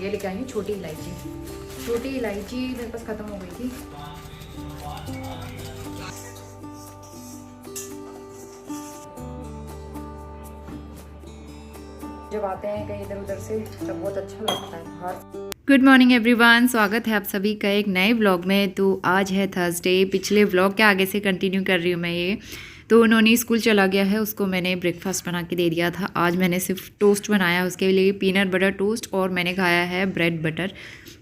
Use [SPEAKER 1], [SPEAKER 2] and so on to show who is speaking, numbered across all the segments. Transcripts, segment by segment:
[SPEAKER 1] ये लेके आई हूँ छोटी इलायची। छोटी इलायची मेरे पास ख़त्म हो गई थी। जब आते हैं कहीं इधर उधर से तब बहुत अच्छा लगता है बाहर। गुड मॉर्निंग एवरीवन, स्वागत है आप सभी का एक नए व्लॉग में। तो आज है थर्सडे। पिछले व्लॉग के आगे से कंटिन्यू कर रही हूँ मैं ये। तो उन्होंने स्कूल चला गया है, उसको मैंने ब्रेकफास्ट बना के दे दिया था। आज मैंने सिर्फ टोस्ट बनाया, उसके लिए पीनट बटर टोस्ट, और मैंने खाया है ब्रेड बटर।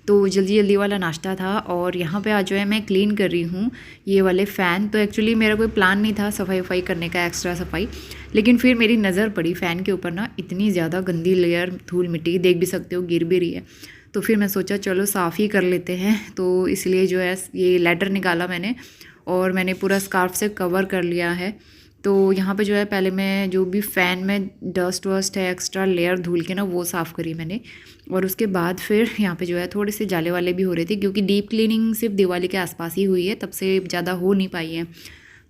[SPEAKER 1] तो जल्दी जल्दी वाला नाश्ता था। और यहाँ पे आज जो है मैं क्लीन कर रही हूँ ये वाले फ़ैन। तो एक्चुअली मेरा कोई प्लान नहीं था सफाई वफाई करने का, एक्स्ट्रा सफाई, लेकिन फिर मेरी नज़र पड़ी फ़ैन के ऊपर ना, इतनी ज़्यादा गंदी लेयर धूल मिट्टी, देख भी सकते हो गिर भी रही है। तो फिर मैं सोचा चलो साफ़ ही कर लेते हैं। तो इसलिए जो है ये लेटर निकाला मैंने, और मैंने पूरा स्कार्फ से कवर कर लिया है। तो यहाँ पे जो है पहले मैं जो भी फ़ैन में डस्ट वस्ट है, एक्स्ट्रा लेयर धूल के ना, वो साफ़ करी मैंने। और उसके बाद फिर यहाँ पे जो है थोड़े से जाले वाले भी हो रहे थे, क्योंकि डीप क्लीनिंग सिर्फ दिवाली के आसपास ही हुई है, तब से ज़्यादा हो नहीं पाई है।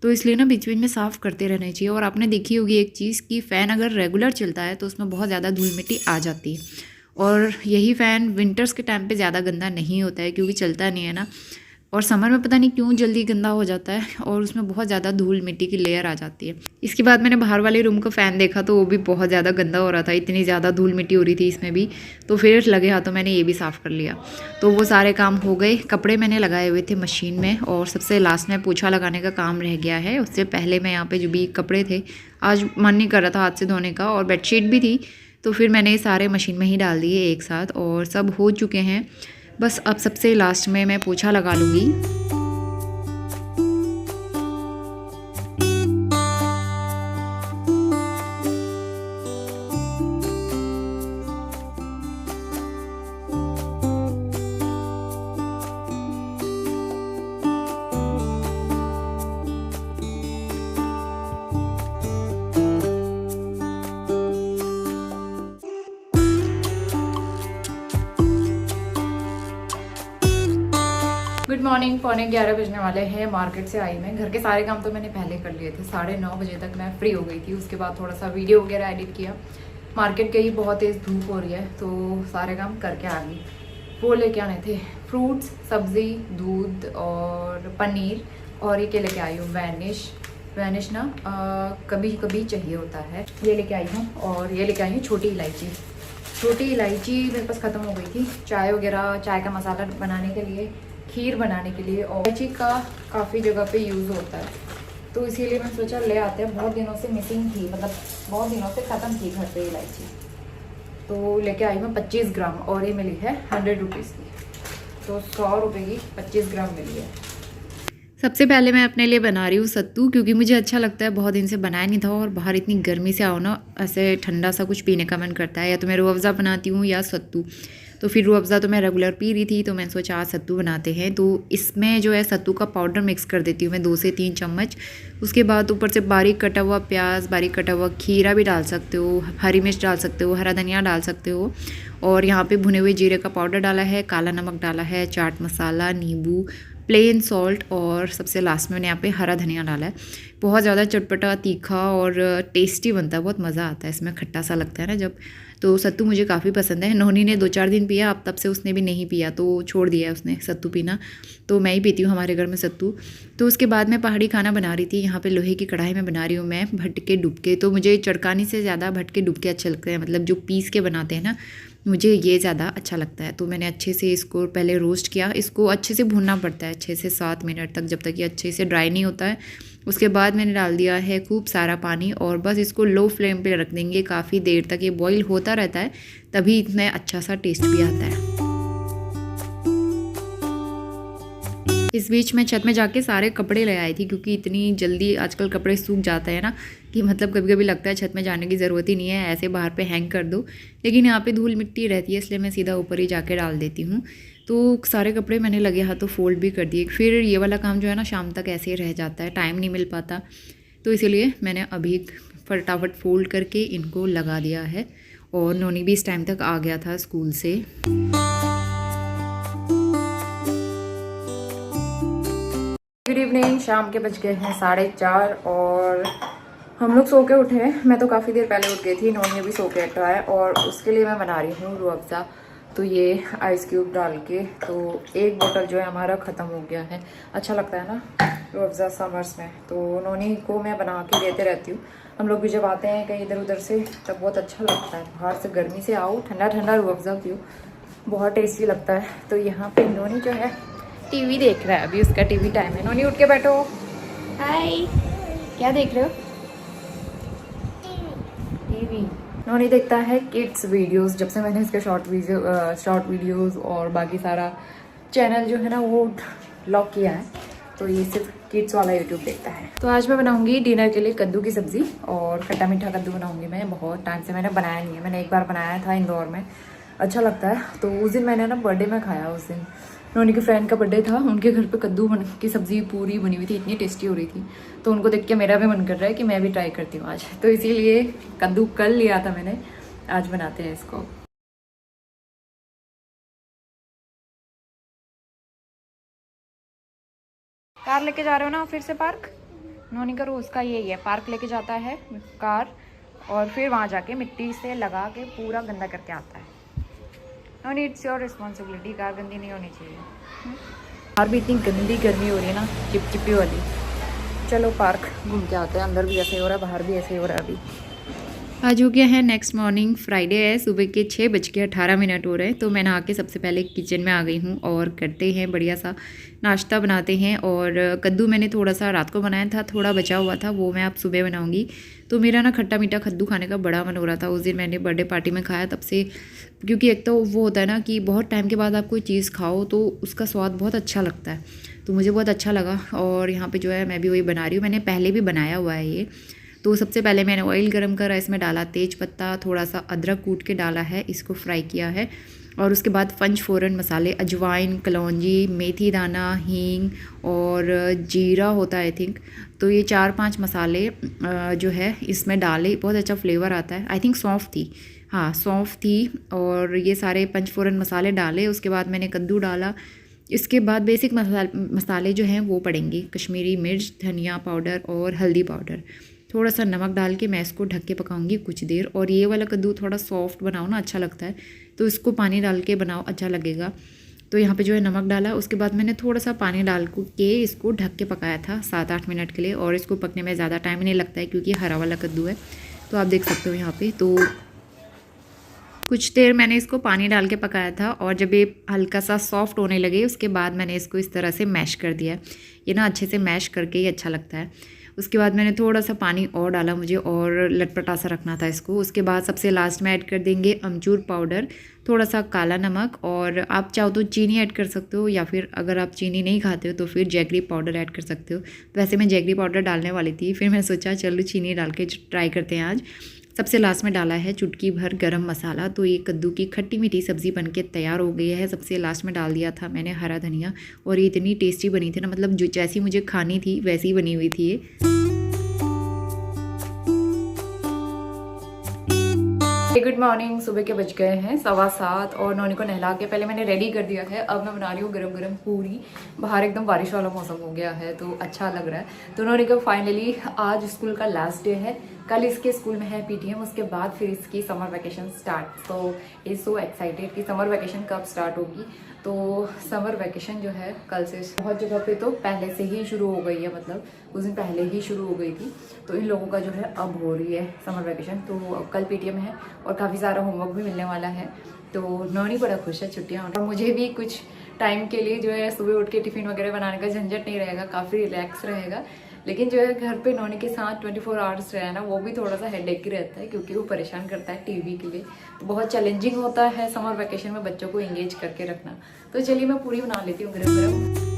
[SPEAKER 1] तो इसलिए ना बीच बीच में साफ़ करते रहना चाहिए। और आपने देखी होगी एक चीज़ कि फ़ैन अगर रेगुलर चलता है तो उसमें बहुत ज़्यादा धूल मिट्टी आ जाती है। और यही फ़ैन विंटर्स के टाइम पे ज़्यादा गंदा नहीं होता है, क्योंकि चलता नहीं है ना। और समर में पता नहीं क्यों जल्दी गंदा हो जाता है, और उसमें बहुत ज़्यादा धूल मिट्टी की लेयर आ जाती है। इसके बाद मैंने बाहर वाले रूम का फ़ैन देखा तो वो भी बहुत ज़्यादा गंदा हो रहा था, इतनी ज़्यादा धूल मिट्टी हो रही थी इसमें भी। तो फिर लगे हाथों मैंने ये भी साफ़ कर लिया। तो वो सारे काम हो गए। कपड़े मैंने लगाए हुए थे मशीन में, और सबसे लास्ट में पोछा लगाने का काम रह गया है। उससे पहले मैं यहाँ पर जो भी कपड़े थे, आज मन नहीं कर रहा था हाथ से धोने का, और बेडशीट भी थी, तो फिर मैंने ये सारे मशीन में ही डाल दिए एक साथ, और सब हो चुके हैं। बस अब सबसे लास्ट में मैं पोछा लगा लूँगी। Good morning. 11:15 बजने वाले हैं। मार्केट से आई मैं। घर के सारे काम तो मैंने पहले कर लिए थे, 9:30 बजे तक मैं फ्री हो गई थी। उसके बाद थोड़ा सा वीडियो वगैरह एडिट किया। मार्केट गई, बहुत तेज़ धूप हो रही है, तो सारे काम करके आ गई। वो लेके आने थे फ्रूट्स, सब्ज़ी, दूध और पनीर। और ये क्या लेके आई हूँ, वैनिश ना कभी कभी चाहिए होता है, ये लेके आई हूँ। और ये लेके आई हूँ छोटी इलायची। छोटी इलायची मेरे पास ख़त्म हो गई थी, चाय वगैरह, चाय का मसाला बनाने के लिए, खीर बनाने के लिए, और इलायची का काफ़ी जगह पे यूज़ होता है। तो इसीलिए मैं सोचा ले आते हैं। बहुत दिनों से मिसिंग थी, मतलब बहुत दिनों से ख़त्म थी घर पे इलायची। तो लेके आई मैं 25 ग्राम, और ये मिली है 100 रुपीज़ की। तो 100 रुपये की 25 ग्राम मिली है। सबसे पहले मैं अपने लिए बना रही हूँ सत्तू, क्योंकि मुझे अच्छा लगता है। बहुत दिन से बनाया नहीं था, और बाहर इतनी गर्मी से आओ ना, ऐसे ठंडा सा कुछ पीने का मन करता है। या तो मैं रूह अफ़ज़ा बनाती हूँ या सत्तू। तो फिर रूह अफ़ज़ा तो मैं रेगुलर पी रही थी, तो मैंने सोचा आज सत्तू बनाते हैं। तो इसमें जो है सत्तू का पाउडर मिक्स कर देती हूँ मैं 2 से 3 चम्मच। उसके बाद ऊपर से बारीक कटा हुआ प्याज, बारीक कटा हुआ खीरा भी डाल सकते हो, हरी मिर्च डाल सकते हो, हरा धनिया डाल सकते हो। और यहाँ पे भुने हुए जीरे का पाउडर डाला है, काला नमक डाला है, चाट मसाला, नींबू, प्लेन सॉल्ट, और सबसे लास्ट में मैंने यहाँ पे हरा धनिया डाला है। बहुत ज़्यादा चटपटा, तीखा और टेस्टी बनता है, बहुत मज़ा आता है इसमें, खट्टा सा लगता है ना जब। तो सत्तू मुझे काफ़ी पसंद है। नोनी ने 2-4 दिन पिया, अब तब से उसने भी नहीं पिया, तो छोड़ दिया उसने सत्तू पीना। तो मैं ही पीती हूँ हमारे घर में सत्तू। तो उसके बाद मैं पहाड़ी खाना बना रही थी। यहाँ पे लोहे की कढ़ाई में बना रही हूँ मैं भटके डुबके। तो मुझे चड़कानी से ज़्यादा भटके डुबके अच्छे लगते हैं, मतलब जो पीस के बनाते हैं ना, मुझे ये ज़्यादा अच्छा लगता है। तो मैंने अच्छे से इसको पहले रोस्ट किया। इसको अच्छे से भूनना पड़ता है 6 से 7 मिनट तक, जब तक ये अच्छे से ड्राई नहीं होता है। उसके बाद मैंने डाल दिया है खूब सारा पानी, और बस इसको लो फ्लेम पे रख देंगे काफ़ी देर तक। ये बॉईल होता रहता है, तभी इसमें अच्छा सा टेस्ट भी आता है। इस बीच मैं छत में जाके सारे कपड़े ले आई थी, क्योंकि इतनी जल्दी आजकल कपड़े सूख जाते हैं ना, कि मतलब कभी कभी लगता है छत में जाने की ज़रूरत ही नहीं है, ऐसे बाहर पे हैंग कर दो। लेकिन यहाँ पे धूल मिट्टी रहती है, इसलिए मैं सीधा ऊपर ही जाके डाल देती हूँ। तो सारे कपड़े मैंने लगे हाथों फोल्ड भी कर दिए। फिर ये वाला काम जो है ना शाम तक ऐसे ही रह जाता है, टाइम नहीं मिल पाता। तो इसीलिए मैंने अभी फटाफट फोल्ड करके इनको लगा दिया है। और नोनी भी इस टाइम तक आ गया था स्कूल से। Good evening. शाम के बज गए हैं 4:30, और हम लोग सो के उठे हैं। मैं तो काफ़ी देर पहले उठ गई थी, नोनी भी सो के उठा है। और उसके लिए मैं बना रही हूँ रूह अफ़ज़ा। तो ये आइस क्यूब डाल के, तो एक बोतल जो है हमारा ख़त्म हो गया है। अच्छा लगता है ना रूह अफ़ज़ा समर्स में, तो नोनी को मैं बना के देते रहती हूँ। हम लोग भी जब आते हैं कहीं इधर उधर से तब बहुत अच्छा लगता है। बाहर से गर्मी से आओ, ठंडा ठंडा रूह अफ़ज़ा पियो, बहुत टेस्टी लगता है। तो यहाँ पे नोनी जो है टीवी देख रहा है, अभी उसका टीवी टाइम है। नोनी उठ के बैठो। हाय, क्या देख रहे हो? टीवी। नोनी देखता है किड्स वीडियोस। जब से मैंने इसके शॉर्ट वीडियोस और बाकी सारा चैनल जो है ना वो लॉक किया है, तो ये सिर्फ किड्स वाला यूट्यूब देखता है। तो आज मैं बनाऊंगी डिनर के लिए कद्दू की सब्ज़ी और खट्टा मीठा कद्दू बनाऊंगी मैं। बहुत टाइम से मैंने बनाया नहीं है, मैंने एक बार बनाया था इंदौर में, अच्छा लगता है। तो उस दिन मैंने ना बर्थडे में खाया, उस दिन नोनी के फ्रेंड का बर्थडे था, उनके घर पे कद्दू की सब्ज़ी पूरी बनी हुई थी, इतनी टेस्टी हो रही थी। तो उनको देख के मेरा भी मन कर रहा है कि मैं भी ट्राई करती हूँ आज। तो इसीलिए कद्दू कल लिया था मैंने, आज बनाते हैं इसको। कार लेके जा रहे हो ना फिर से पार्क? नोनी का रोज़ का यही है, पार्क लेके जाता है कार और फिर वहाँ जाके मिट्टी से लगा के पूरा गंदा करके आता है। नोनी, इट्स योर रिस्पॉन्सिबिलिटी, कार गंदी नहीं होनी चाहिए। बाहर भी इतनी गंदी गर्मी हो रही है ना, चिपचिपी वाली। चलो पार्क घूम के आते हैं, अंदर भी ऐसे ही हो रहा है, बाहर भी ऐसे ही हो रहा है अभी। आज हो गया है नेक्स्ट मॉर्निंग, फ्राइडे है, सुबह के 6:18 हो रहे हैं। तो मैं नहा के सबसे पहले किचन में आ गई हूँ और करते हैं बढ़िया सा नाश्ता बनाते हैं। और कद्दू मैंने थोड़ा सा रात को बनाया था, थोड़ा बचा हुआ था, वो मैं अब सुबह बनाऊँगी। तो मेरा ना खट्टा मीठा कद्दू खाने का बड़ा मन हो रहा था। उस दिन मैंने बर्थडे पार्टी में खाया तब से, क्योंकि एक तो वो होता है ना कि बहुत टाइम के बाद आप कोई चीज़ खाओ तो उसका स्वाद बहुत अच्छा लगता है, तो मुझे बहुत अच्छा लगा। और यहाँ पर जो है मैं भी वही बना रही हूँ, मैंने पहले भी बनाया हुआ है ये। तो सबसे पहले मैंने ऑयल गरम करा, इसमें डाला तेज पत्ता, थोड़ा सा अदरक कूट के डाला है, इसको फ्राई किया है। और उसके बाद पंचफोरन मसाले, अजवाइन, कलौंजी, मेथी दाना, हींग और जीरा होता है आई थिंक। तो ये 4-5 मसाले जो है इसमें डाले, बहुत अच्छा फ्लेवर आता है। आई थिंक सौंफ थी, हाँ सौंफ थी। और ये सारे पंचफोरन मसाले डाले, उसके बाद मैंने कद्दू डाला। इसके बाद बेसिक मसाले जो हैं वो पड़ेंगे, कश्मीरी मिर्च, धनिया पाउडर और हल्दी पाउडर। थोड़ा सा नमक डाल के मैं इसको ढक के पकाऊंगी कुछ देर। और ये वाला कद्दू थोड़ा सॉफ्ट बनाओ ना अच्छा लगता है, तो इसको पानी डाल के बनाओ अच्छा लगेगा। तो यहाँ पे जो है नमक डाला, उसके बाद मैंने थोड़ा सा पानी डाल के इसको ढक के पकाया था 7-8 मिनट के लिए। और इसको पकने में ज़्यादा टाइम नहीं लगता है क्योंकि हरा वाला कद्दू है। तो आप देख सकते हो यहाँ पे, तो कुछ देर मैंने इसको पानी डाल के पकाया था। और जब ये हल्का सा सॉफ्ट होने लगे उसके बाद मैंने इसको इस तरह से मैश कर दिया। ये ना अच्छे से मैश करके ही अच्छा लगता है। उसके बाद मैंने थोड़ा सा पानी और डाला, मुझे और लटपटा सा रखना था इसको। उसके बाद सबसे लास्ट में ऐड कर देंगे अमचूर पाउडर, थोड़ा सा काला नमक, और आप चाहो तो चीनी ऐड कर सकते हो, या फिर अगर आप चीनी नहीं खाते हो तो फिर जैगरी पाउडर ऐड कर सकते हो। वैसे मैं जैगरी पाउडर डालने वाली थी, फिर मैं सोचा चलो चीनी डाल के ट्राई करते हैं आज। सबसे लास्ट में डाला है चुटकी भर गरम मसाला। तो ये कद्दू की खट्टी मीठी सब्ज़ी बनके तैयार हो गई है। सबसे लास्ट में डाल दिया था मैंने हरा धनिया, और ये इतनी टेस्टी बनी थी ना, मतलब जो जैसी मुझे खानी थी वैसी बनी हुई थी ये। गुड मॉर्निंग, सुबह के बज गए हैं 7:15 और नोनी को नहला के पहले मैंने रेडी कर दिया है। अब मैं बना रही हूँ गरम गरम पूरी। बाहर एकदम बारिश वाला मौसम हो गया है तो अच्छा लग रहा है। तो नोनी का फाइनली आज स्कूल का लास्ट डे है, कल इसके स्कूल में है पीटीएम, उसके बाद फिर इसकी समर वैकेशन स्टार्ट। तो इज सो एक्साइटेड कि समर वैकेशन कब स्टार्ट होगी। तो समर वैकेशन जो है कल से बहुत जगह पे तो पहले से ही शुरू हो गई है, मतलब उस दिन पहले ही शुरू हो गई थी। तो इन लोगों का जो है अब हो रही है समर वैकेशन। तो कल पीटीएम है और काफ़ी सारा होमवर्क भी मिलने वाला है। तो नोनी बड़ा खुश है छुट्टियाँ होने, और मुझे भी कुछ टाइम के लिए जो है सुबह उठ के टिफ़िन वगैरह बनाने का झंझट नहीं रहेगा, काफ़ी रिलैक्स रहेगा। लेकिन जो है घर पे नोनी के साथ 24 आवर्स रहना वो भी थोड़ा सा हेडेक ही रहता है, क्योंकि वो परेशान करता है टीवी के लिए। तो बहुत चैलेंजिंग होता है समर वैकेशन में बच्चों को एंगेज करके रखना। तो चलिए मैं पूरी बना लेती हूँ गरम गरम।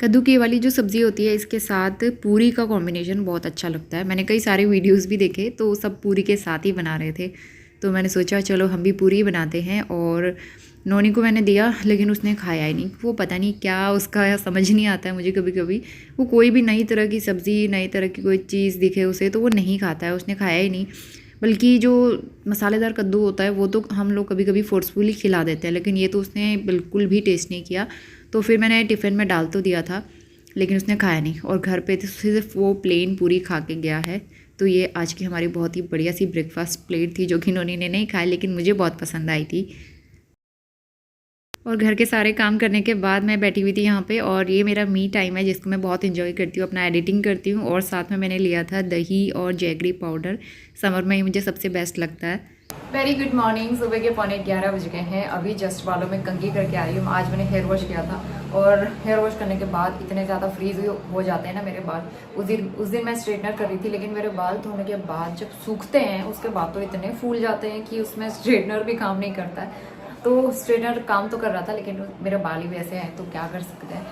[SPEAKER 1] कद्दू की वाली जो सब्ज़ी होती है इसके साथ पूरी का कॉम्बिनेशन बहुत अच्छा लगता है। मैंने कई सारे वीडियोस भी देखे तो सब पूरी के साथ ही बना रहे थे, तो मैंने सोचा चलो हम भी पूरी बनाते हैं। और नोनी को मैंने दिया लेकिन उसने खाया ही नहीं, वो पता नहीं क्या उसका समझ नहीं आता है मुझे। कभी कभी वो कोई भी नई तरह की सब्ज़ी, नई तरह की कोई चीज़ दिखे उसे तो वो नहीं खाता है, उसने खाया ही नहीं।
[SPEAKER 2] बल्कि जो मसालेदार कद्दू होता है वो तो हम लोग कभी कभी फोर्सफुली खिला देते हैं, लेकिन ये तो उसने बिल्कुल भी टेस्ट नहीं किया। तो फिर मैंने टिफ़िन में डाल तो दिया था, लेकिन उसने खाया नहीं और घर पे सिर्फ वो प्लेन पूरी खा के गया है। तो ये आज की हमारी बहुत ही बढ़िया सी ब्रेकफास्ट प्लेट थी, जो कि नोनी ने नहीं खाई, लेकिन मुझे बहुत पसंद आई थी। और घर के सारे काम करने के बाद मैं बैठी हुई थी यहाँ पे, और ये मेरा मी टाइम है जिसको मैं बहुत इन्जॉय करती हूँ, अपना एडिटिंग करती हूँ। और साथ में मैंने लिया था दही और जैगरी पाउडर, समर में ही मुझे सबसे बेस्ट लगता है।
[SPEAKER 1] Very good morning. सुबह के 11:15 बज गए हैं। अभी जस्ट बालों में कंघी करके आ रही हूँ। आज मैंने हेयर वॉश किया था, और हेयर वॉश करने के बाद इतने ज़्यादा फ्रीज हो जाते हैं ना मेरे बाल। उस दिन मैं स्ट्रेटनर कर रही थी, लेकिन मेरे बाल धोने के बाद जब सूखते हैं उसके बाद तो इतने फूल जाते हैं कि उसमें स्ट्रेटनर भी काम नहीं करता है। तो स्ट्रेटनर काम तो कर रहा था, लेकिन मेरे बाल ही वैसे हैं तो क्या कर सकते हैं।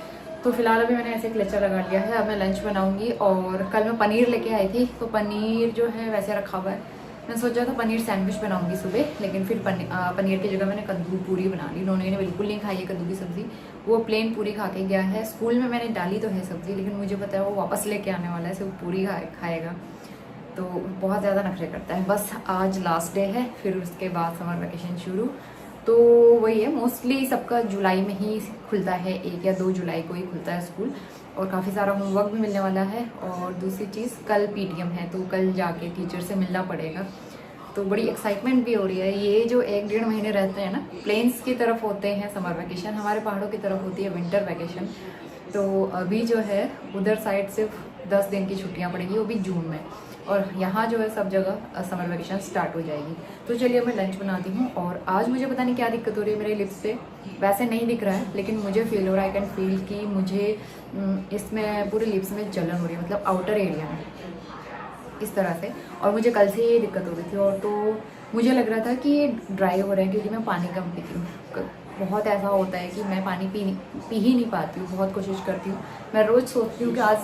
[SPEAKER 1] तो फिलहाल अभी मैंने ऐसे क्लेचर लगा लिया है। अब मैं लंच बनाऊंगी, और कल मैं पनीर लेके आई थी, तो पनीर जो है वैसे रखा हुआ है। मैं सोचा था पनीर सैंडविच बनाऊंगी सुबह, लेकिन फिर पनीर की जगह मैंने कद्दू पूरी बना ली। नोनी ने बिल्कुल नहीं खाई है कद्दू की सब्ज़ी, वो प्लेन पूरी खा के गया है। स्कूल में मैंने डाली तो है सब्ज़ी, लेकिन मुझे पता है वो वापस लेके आने वाला है, सिर्फ पूरी खाएगा। तो बहुत ज़्यादा नखरे करता है। बस आज लास्ट डे है, फिर उसके बाद समर वेकेशन शुरू। तो वही है, मोस्टली सबका जुलाई में ही खुलता है, 1 या 2 जुलाई को ही खुलता है स्कूल, और काफ़ी सारा होमवर्क भी मिलने वाला है। और दूसरी चीज़, कल पीटीएम है, तो कल जाके टीचर से मिलना पड़ेगा। तो बड़ी एक्साइटमेंट भी हो रही है। ये जो 1-1.5 महीने रहते हैं ना, प्लेन्स की तरफ होते हैं समर वेकेशन, हमारे पहाड़ों की तरफ होती है विंटर वेकेशन। तो अभी जो है उधर साइड सिर्फ 10 दिन की छुट्टियाँ पड़ेगी, वो भी जून में, और यहाँ जो है सब जगह समर वेकेशन स्टार्ट हो जाएगी। तो चलिए मैं लंच बनाती हूँ। और आज मुझे पता नहीं क्या दिक्कत हो रही है मेरे लिप्स पे, वैसे नहीं दिख रहा है, लेकिन मुझे फील हो रहा है, आई कैन फील कि मुझे इसमें पूरे लिप्स में जलन हो रही है, मतलब आउटर एरिया में इस तरह से। और मुझे कल से ये दिक्कत हो रही थी, और तो मुझे लग रहा था कि ये ड्राई हो रहा है क्योंकि मैं पानी कम पीती हूँ। बहुत ऐसा होता है कि मैं पानी पी ही नहीं पाती हूँ। बहुत कोशिश करती हूँ, मैं रोज़ सोचती हूँ कि आज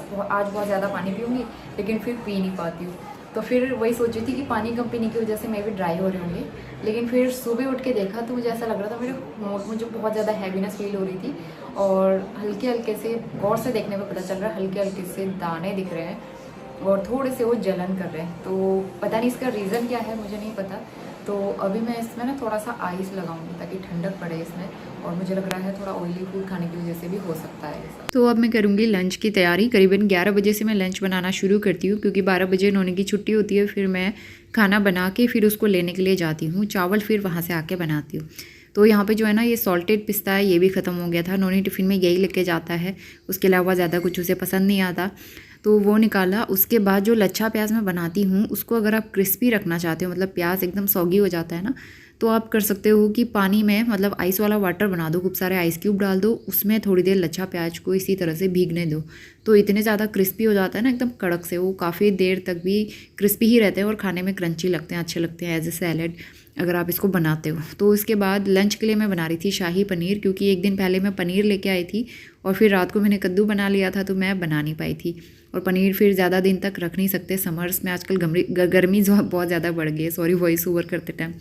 [SPEAKER 1] बहुत ज़्यादा पानी पीऊँगी, लेकिन फिर पी नहीं पाती हूँ। तो फिर वही सोची थी कि पानी कम पीने की वजह से मैं भी ड्राई हो रही होंगी। लेकिन फिर सुबह उठ के देखा तो मुझे ऐसा लग रहा था, मुझे बहुत ज़्यादा हैवीनेस फील हो रही थी, और हल्के हल्के से, गौर से देखने में पता चल रहा है, हल्के हल्के से दाने दिख रहे हैं, और थोड़े से वो जलन कर रहे हैं। तो पता नहीं इसका रीज़न क्या है, मुझे नहीं पता। तो अभी मैं इसमें ना थोड़ा सा आइस लगाऊंगी ताकि ठंडक पड़े इसमें, और मुझे लग रहा है थोड़ा ऑयली फूड खाने की वजह से भी हो सकता है ऐसा।
[SPEAKER 2] तो अब मैं करूँगी लंच की तैयारी। करीबन 11 बजे से मैं लंच बनाना शुरू करती हूँ, क्योंकि 12 बजे नोनी की छुट्टी होती है। फिर मैं खाना बना के फिर उसको लेने के लिए जाती हूँ, चावल फिर वहाँ से आके बनाती हूँ। तो यहाँ पे जो है ना, ये सॉल्टेड पिस्ता है, ये भी ख़त्म हो गया था। नोनी टिफ़िन में यही लेके जाता है, उसके अलावा ज़्यादा कुछ उसे पसंद नहीं आता, तो वो निकाला। उसके बाद जो लच्छा प्याज मैं बनाती हूँ, उसको अगर आप क्रिस्पी रखना चाहते हो, मतलब प्याज एकदम सॉगी हो जाता है ना, तो आप कर सकते हो कि पानी में, मतलब आइस वाला वाटर बना दो, खूब सारे आइस क्यूब डाल दो, उसमें थोड़ी देर लच्छा प्याज को इसी तरह से भीगने दो। तो इतने ज़्यादा क्रिस्पी हो जाता है ना, एकदम कड़क से, वो काफ़ी देर तक भी क्रिस्पी ही रहते हैं और खाने में क्रंची लगते हैं, अच्छे लगते हैं एज ए सैलड अगर आप इसको बनाते हो। तो इसके बाद लंच के लिए मैं बना रही थी शाही पनीर, क्योंकि एक दिन पहले मैं पनीर लेके आई थी और फिर रात को मैंने कद्दू बना लिया था, तो मैं बना नहीं पाई थी। और पनीर फिर ज़्यादा दिन तक रख नहीं सकते, समर्स में आजकल गर्मी बहुत ज़्यादा बढ़ गई है। सॉरी, वॉइस ओवर करते टाइम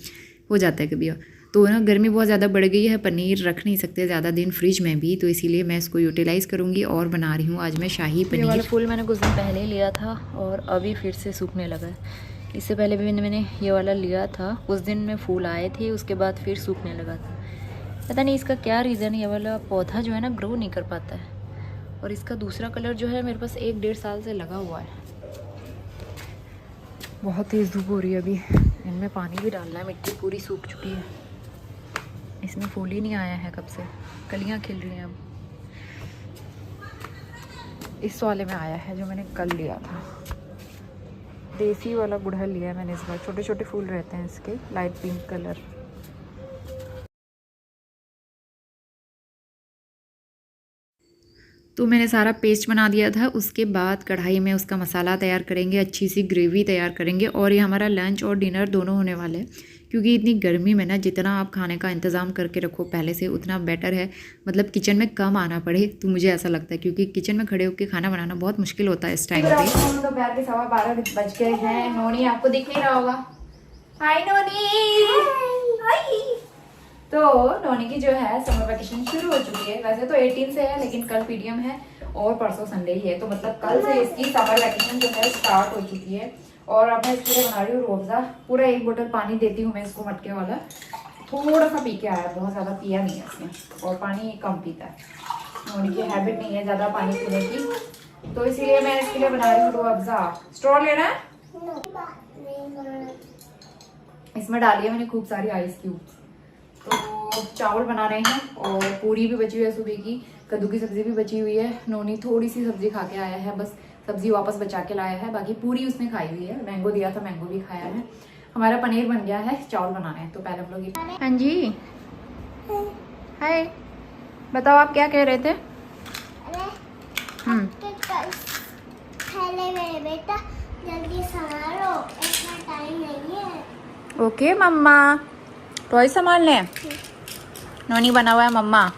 [SPEAKER 2] हो जाता है कभी। तो ना गर्मी बहुत ज़्यादा बढ़ गई है, पनीर रख नहीं सकते ज़्यादा दिन फ्रिज में भी, तो इसीलिए मैं इसको यूटिलाइज़ करूँगी और बना रही हूँ आज मैं शाही पनीर।
[SPEAKER 3] ये वाला फूल मैंने कुछ दिन पहले लिया था और अभी फिर से सूखने लगा है। इससे पहले भी मैंने ये वाला लिया था, उस दिन में फूल आए थे, उसके बाद फिर सूखने लगा था। पता नहीं इसका क्या रीज़न है, ये वाला पौधा जो है ना ग्रो नहीं कर पाता है। और इसका दूसरा कलर जो है मेरे पास 1-1.5 साल से लगा हुआ है। बहुत तेज़ धूप हो रही है अभी, इनमें पानी भी डालना है, मिट्टी पूरी सूख चुकी है। इसमें फूल ही नहीं आया है कब से, कलियाँ खिल रही हैं अब। इस वाले में आया है जो मैंने कल लिया था, देसी वाला गुड़हल लिया है मैंने इस बार। छोटे छोटे फूल रहते हैं इसके, लाइट पिंक कलर।
[SPEAKER 2] तो मैंने सारा पेस्ट बना दिया था। उसके बाद कढ़ाई में उसका मसाला तैयार करेंगे, अच्छी सी ग्रेवी तैयार करेंगे, और ये हमारा लंच और डिनर दोनों होने वाले हैं। क्योंकि इतनी गर्मी में ना, जितना आप खाने का इंतज़ाम करके रखो पहले से, उतना बेटर है। मतलब किचन में कम आना पड़े, तो मुझे ऐसा लगता है, क्योंकि किचन में खड़े होकर खाना बनाना बहुत मुश्किल होता है इस टाइम पे।
[SPEAKER 1] दोपहर के 12:15 बज गए हैं। नोनी आपको दिख नहीं रहा होगा। हाय नोनी। हाय। तो नोनी की जो है समर वेकेशन शुरू हो चुकी है। वैसे तो 18 से है, लेकिन कल पीडीएम है और परसों संडे ही है, तो मतलब कल से इसकी समर वेकेशन जो है स्टार्ट हो चुकी है। और अब मैं इसके लिए बना रही हूँ रूह अफ़ज़ा। पूरा 1 बोतल पानी देती हूँ मैं इसको, मटके वाला। थोड़ा सा पी के आया, बहुत ज़्यादा पिया नहीं है इसने, और पानी कम पीता है। नोनी की हैबिट नहीं है ज़्यादा पानी पीने की, तो इसीलिए मैं इसके लिए बना रही हूँ रूह अफ़ज़ा। स्ट्रॉ लेना है? इसमें डाली है मैंने खूब सारी आइस क्यूब्स। तो चावल बना रहे हैं और पूरी भी बची हुई है सुबह की, कद्दू की सब्जी भी बची हुई है। नोनी थोड़ी सी सब्जी खा के आया है, बस सब्जी वापस बचा के लाया है, बाकी पूरी उसने खाई हुई है। मैंगो दिया था, मैंगो भी खाया है। हमारा पनीर बन गया है, चावल बनाना है। तो पहले हम लोग हाँ जी, हाय, बताओ आप क्या कह रहे थे?
[SPEAKER 4] पहले मेरे बेटा जल्दी संभालो, इतना टाइम नहीं है।
[SPEAKER 1] ओके मम्मा, टॉय संभाल लें। नोनी बना हुआ है मम्मा,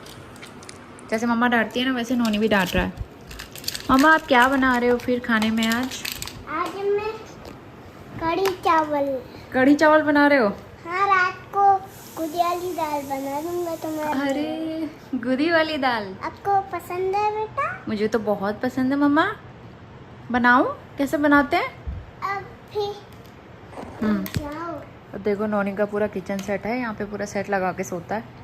[SPEAKER 1] जैसे मम्मा डांटती है ना वैसे नोनी भी डांट रहा है। मम्मा आप क्या बना रहे हो फिर खाने में आज?
[SPEAKER 4] आज मैं कढ़ी चावल।
[SPEAKER 1] कढ़ी चावल बना रहे हो?
[SPEAKER 4] हाँ, रात को गुदी वाली दाल बना दूंगा तुम्हारे।
[SPEAKER 1] अरे गुदी वाली दाल
[SPEAKER 4] आपको पसंद है बेटा?
[SPEAKER 1] मुझे तो बहुत पसंद है मम्मा। बनाऊं? कैसे बनाते हैं?
[SPEAKER 4] अब भी जाओ।
[SPEAKER 1] और देखो नोनी का पूरा किचन सेट है, यहाँ पे पूरा सेट लगा के सोता है।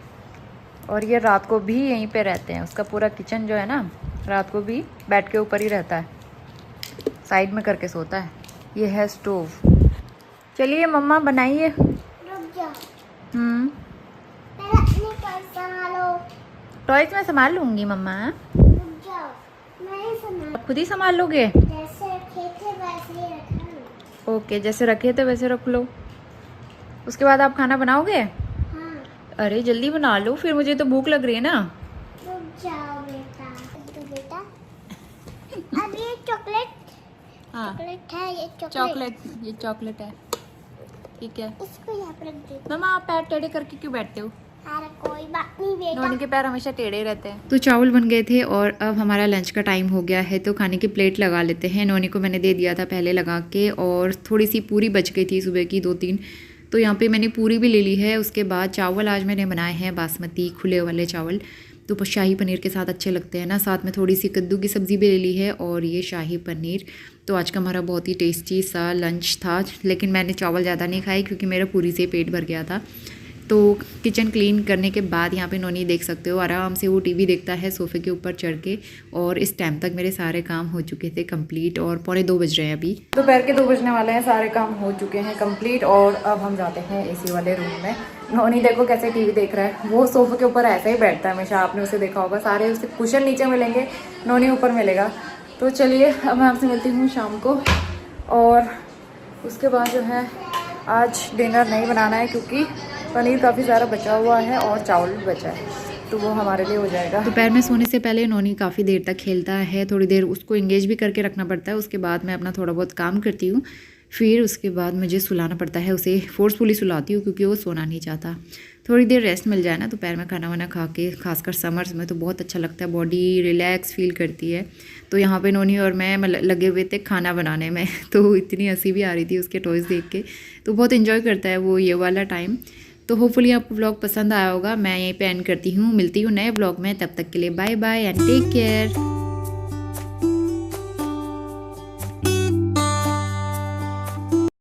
[SPEAKER 1] और ये रात को भी यहीं पे रहते हैं। उसका पूरा किचन जो है ना, रात को भी बेड के ऊपर ही रहता है, साइड में करके सोता है। ये है स्टोव। चलिए मम्मा बनाइए।
[SPEAKER 4] रुक जाओ, पहले अपनी टॉय संभालो।
[SPEAKER 1] टॉयज मैं संभाल लूंगी मम्मा।
[SPEAKER 4] रुक जाओ, मैं ही संभाल।
[SPEAKER 1] आप खुद ही संभाल लोगे?
[SPEAKER 4] जैसे रखे थे वैसे ही रखना।
[SPEAKER 1] ओके, जैसे रखे थे वैसे रख लो। उसके बाद आप खाना बनाओगे?
[SPEAKER 4] हाँ,
[SPEAKER 1] अरे जल्दी बना लो, फिर मुझे तो भूख लग रही है ना।
[SPEAKER 4] रुक जाओ बेटा। तो बेटा अब ये चॉकलेट
[SPEAKER 1] हाँ
[SPEAKER 4] चॉकलेट है, ये
[SPEAKER 1] चॉकलेट, ये चॉकलेट है, ठीक है।
[SPEAKER 4] इसको यहाँ पर रख दे।
[SPEAKER 1] मम्मा आप पैर टेढ़े करके क्यों बैठते हो?
[SPEAKER 4] अरे कोई बात नहीं बेटा।
[SPEAKER 1] नोनी के पैर हमेशा टेढ़े रहते हैं।
[SPEAKER 2] तो चावल बन गए थे और अब हमारा लंच का टाइम हो गया है, तो खाने की प्लेट लगा लेते हैं। नोनी को मैंने दे दिया था पहले लगा के, और थोड़ी सी पूरी बच गई थी सुबह की 2-3, तो यहाँ पे मैंने पूरी भी ले ली है। उसके बाद चावल आज मैंने बनाए हैं बासमती खुले वाले चावल, तो शाही पनीर के साथ अच्छे लगते हैं ना। साथ में थोड़ी सी कद्दू की सब्ज़ी भी ले ली है और ये शाही पनीर। तो आज का हमारा बहुत ही टेस्टी सा लंच था, लेकिन मैंने चावल ज़्यादा नहीं खाए क्योंकि मेरा पूरी से पेट भर गया था। तो किचन क्लीन करने के बाद यहाँ पे नोनी देख सकते हो आराम से वो टीवी देखता है सोफ़े के ऊपर चढ़ के, और इस टाइम तक मेरे सारे काम हो चुके थे कंप्लीट, और 2:45 बज रहे हैं अभी।
[SPEAKER 1] दोपहर के 2 बजने वाले हैं, सारे काम हो चुके हैं कंप्लीट, और अब हम जाते हैं एसी वाले रूम में। नोनी देखो कैसे टीवी देख रहा है, वो सोफे के ऊपर ऐसे ही बैठता है हमेशा, आपने उसे देखा होगा। सारे उसे कुशन नीचे मिलेंगे, नोनी ऊपर मिलेगा। तो चलिए अब मैं आपसे मिलती हूँ शाम को, और उसके बाद जो है आज डिनर नहीं बनाना है क्योंकि पनीर काफ़ी सारा बचा हुआ है और चावल भी बचा है, तो वो हमारे लिए हो जाएगा।
[SPEAKER 2] दोपहर में सोने से पहले नोनी काफ़ी देर तक खेलता है, थोड़ी देर उसको एंगेज भी करके रखना पड़ता है। उसके बाद मैं अपना थोड़ा बहुत काम करती हूँ, फिर उसके बाद मुझे सुलाना पड़ता है। उसे फोर्सफुली सुलाती हूँ क्योंकि वो सोना नहीं चाहता। थोड़ी देर रेस्ट मिल जाए ना दोपहर में खाना वाना खा के, खासकर समर्स में तो बहुत अच्छा लगता है, बॉडी रिलैक्स फील करती है। तो यहाँ पे नोनी और मैं लगे हुए थे खाना बनाने में, तो इतनी हंसी भी आ रही थी उसके टॉयज़ देख के। तो बहुत इन्जॉय करता है वो ये वाला टाइम। तो होपफुली आपको व्लॉग पसंद आया होगा। मैं यहीं पे एंड करती हूँ, मिलती हूँ नए व्लॉग में, तब तक के लिए bye bye and take care.